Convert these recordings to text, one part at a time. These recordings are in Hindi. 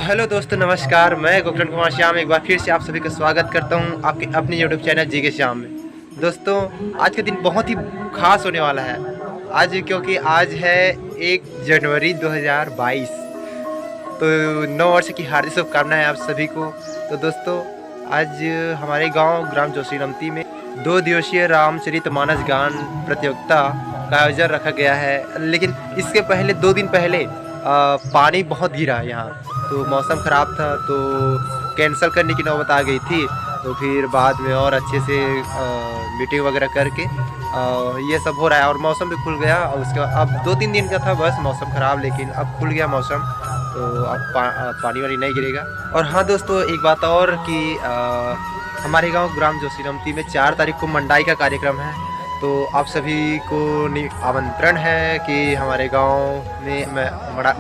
हेलो दोस्तों, नमस्कार। मैं गोकर्ण कुमार श्याम एक बार फिर से आप सभी का स्वागत करता हूं आपके अपने यूट्यूब चैनल जी के श्याम में। दोस्तों, आज का दिन बहुत ही खास होने वाला है आज, क्योंकि आज है 1 जनवरी 2022। तो नव वर्ष की हार्दिक शुभकामनाएं आप सभी को। तो दोस्तों, आज हमारे गांव ग्राम जोशीरामती में 2 दिवसीय रामचरितमानस गान प्रतियोगिता का आयोजन रखा गया है। लेकिन इसके पहले 2 दिन पहले पानी बहुत गिरा यहाँ, तो मौसम ख़राब था तो कैंसिल करने की नौबत आ गई थी। तो फिर बाद में और अच्छे से मीटिंग वगैरह करके ये सब हो रहा है और मौसम भी खुल गया। और उसके बाद अब 2-3 दिन का था बस मौसम ख़राब, लेकिन अब खुल गया मौसम, तो अब पानी वानी नहीं गिरेगा। और हाँ दोस्तों, एक बात और कि हमारे गांव ग्राम जोशीरामती में 4 तारीख को मंडाई का कार्यक्रम है। तो आप सभी को आमंत्रण है कि हमारे गांव में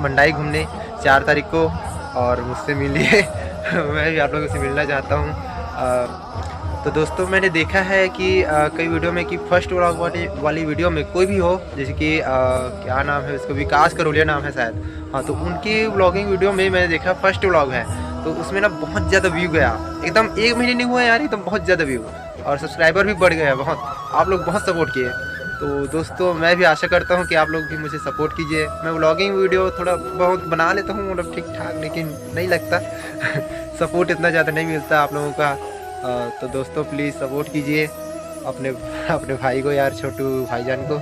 मंडाई घूमने 4 तारीख को, और मुझसे मिलिए मैं भी आप लोगों से मिलना चाहता हूं। तो दोस्तों, मैंने देखा है कि कई वीडियो में कि फर्स्ट व्लॉग वाली वीडियो में कोई भी हो, जैसे कि क्या नाम है उसको, विकास करोलिया नाम है शायद, हाँ, तो उनकी व्लॉगिंग वीडियो में मैंने देखा फर्स्ट व्लॉग है, तो उसमें ना बहुत ज़्यादा व्यू गया। एकदम 1 महीने नहीं हुआ यार, एकदम बहुत ज़्यादा व्यू, और सब्सक्राइबर भी बढ़ गए हैं बहुत। आप लोग बहुत सपोर्ट किए। तो दोस्तों, मैं भी आशा करता हूं कि आप लोग भी मुझे सपोर्ट कीजिए। मैं व्लॉगिंग वीडियो थोड़ा बहुत बना लेता हूं, मतलब ठीक ठाक, लेकिन नहीं लगता सपोर्ट इतना ज़्यादा नहीं मिलता आप लोगों का। तो दोस्तों, प्लीज़ सपोर्ट कीजिए अपने भाई को यार, छोटू भाईजान को।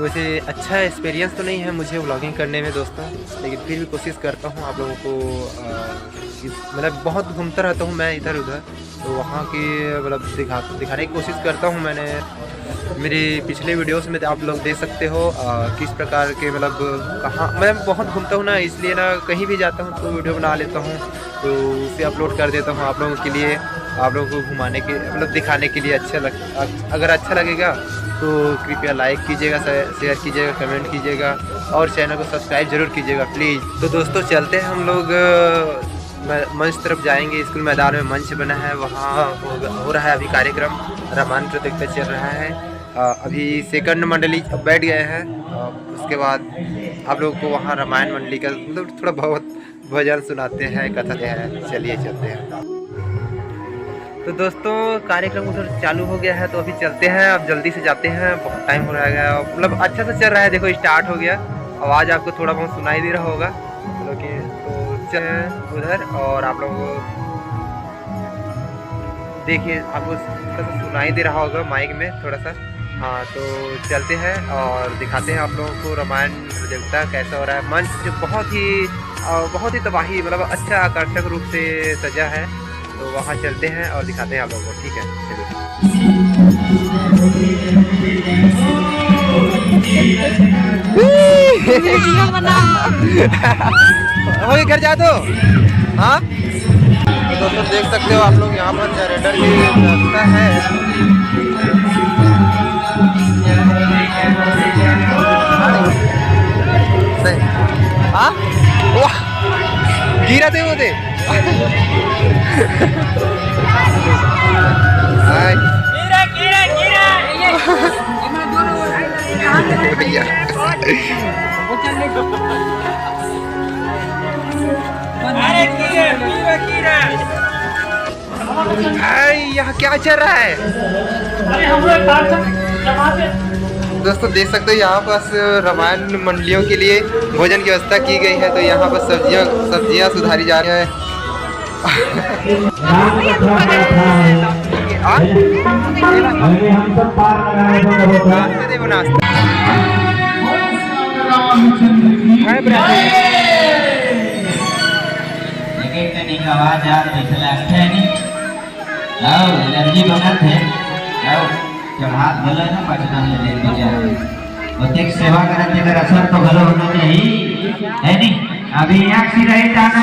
वैसे अच्छा एक्सपीरियंस तो नहीं है मुझे व्लॉगिंग करने में दोस्तों, लेकिन फिर भी कोशिश करता हूँ आप लोगों को मतलब बहुत घूमता रहता हूँ मैं इधर उधर, तो वहाँ की मतलब दिखाने की कोशिश करता हूँ। मैंने मेरी पिछले वीडियोस में आप लोग देख सकते हो किस प्रकार के मतलब कहाँ मैं बहुत घूमता हूँ ना, इसलिए ना कहीं भी जाता हूँ तो वीडियो बना लेता हूँ, तो उसे अपलोड कर देता हूँ आप लोगों के लिए, आप लोगों को घुमाने के मतलब दिखाने के लिए। अगर अच्छा लगेगा तो कृपया लाइक कीजिएगा, शेयर कीजिएगा, कमेंट कीजिएगा और चैनल को सब्सक्राइब जरूर कीजिएगा प्लीज़। तो दोस्तों, चलते हैं हम लोग मंच तरफ जाएंगे। स्कूल मैदान में मंच बना है, वहाँ हो रहा है अभी कार्यक्रम, रामायण प्रतियोगिता चल रहा है। अभी सेकंड मंडली बैठ गए हैं। उसके बाद आप लोगों को वहाँ रामायण मंडली का मतलब थोड़ा बहुत भजन सुनाते हैं, कथा हैं। चलिए चलते हैं। तो दोस्तों, कार्यक्रम उधर चालू हो गया है, तो अभी चलते हैं। अब जल्दी से जाते हैं, बहुत टाइम हो रहा है, मतलब अच्छा से चल रहा है। देखो स्टार्ट हो गया, आवाज़ आपको थोड़ा बहुत सुनाई दे रहा होगा, तो चल उधर, और आप लोगों को देखिए, आपको थोड़ा सा सुनाई दे रहा होगा माइक में थोड़ा सा। हाँ, तो चलते हैं और दिखाते हैं आप लोगों को रामायण प्रतियोगिता कैसा हो रहा है। मंच बहुत ही तबाही मतलब अच्छा आकर्षक रूप से सजा है, तो वहाँ चलते हैं और दिखाते हैं आप लोगों को। ठीक है, चलिए। घर जा दो। हाँ, तो दोस्तों देख सकते हो आप लोग, यहाँ पर जनरेटर की व्यवस्था है। हाँ, वाह, गिरा थे वो थे। यहाँ क्या चल रहा है दोस्तों? देख सकते हो यहाँ पास रामायण मंडलियों के लिए भोजन की व्यवस्था की गई है, तो यहाँ पर सब्जियाँ सुधारी जा रही है। एनर्जी बनत है, जब हाथ भले ना बचना ले लीजिए, और एक सेवा करने का असर तो भले होना चाहिए, है नहीं? अभी एक सी रही जाना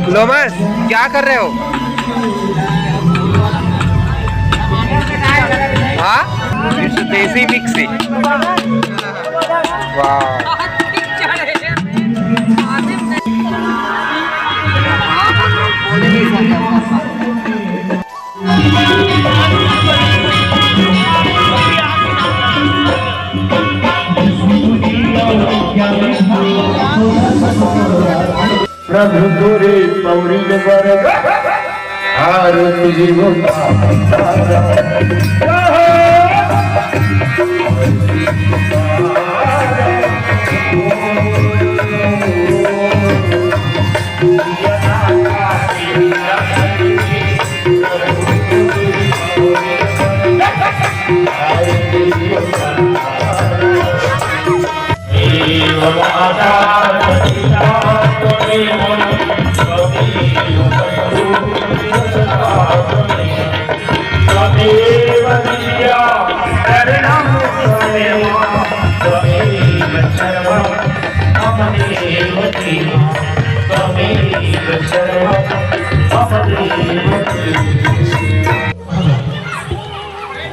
लोमस, क्या कर रहे हो? हाँ, देसी मिक्सी। वाह, रघुपुरी पौरी वर्ग आरती जीवन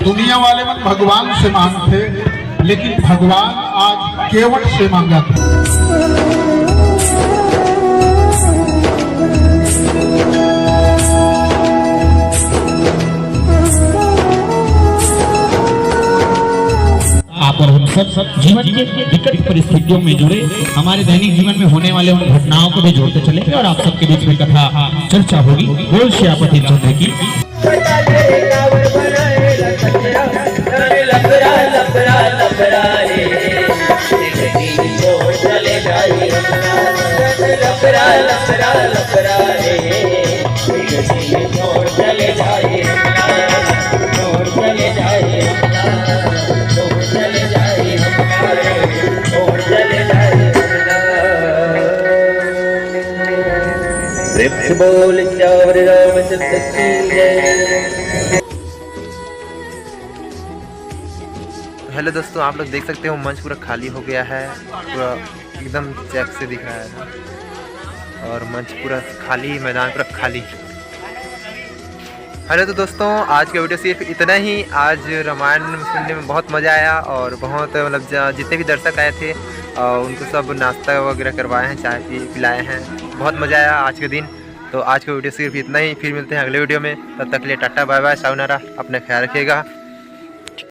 दुनिया वाले मन भगवान से मांगते, लेकिन भगवान आज केवट से मांगा था। आप और हम सब जीवन के विकट परिस्थितियों में जुड़े, हमारे दैनिक जीवन में होने वाले उन घटनाओं को भी जोड़ते चले और आप सबके बीच में कथा चर्चा होगी बोल श्यापति चंद्र की। बोल श्याम रामचंद्र की जय। हेलो दोस्तों, आप लोग देख सकते हो मंच पूरा खाली हो गया है, पूरा एकदम चेक से दिख रहा है और मंच पूरा खाली, मैदान पूरा खाली। हेलो तो दोस्तों, आज का वीडियो सिर्फ इतना ही। आज रामायण सुनने में बहुत मज़ा आया और बहुत मतलब जितने भी दर्शक आए थे उनको सब नाश्ता वगैरह करवाए हैं, चाय पिलाए हैं, बहुत मज़ा आया आज के दिन। तो आज का वीडियो सिर्फ इतना ही, फिर मिलते हैं अगले वीडियो में। तब तक के लिए टाटा बाय बाय, साउनारा, अपना ख्याल रखिएगा।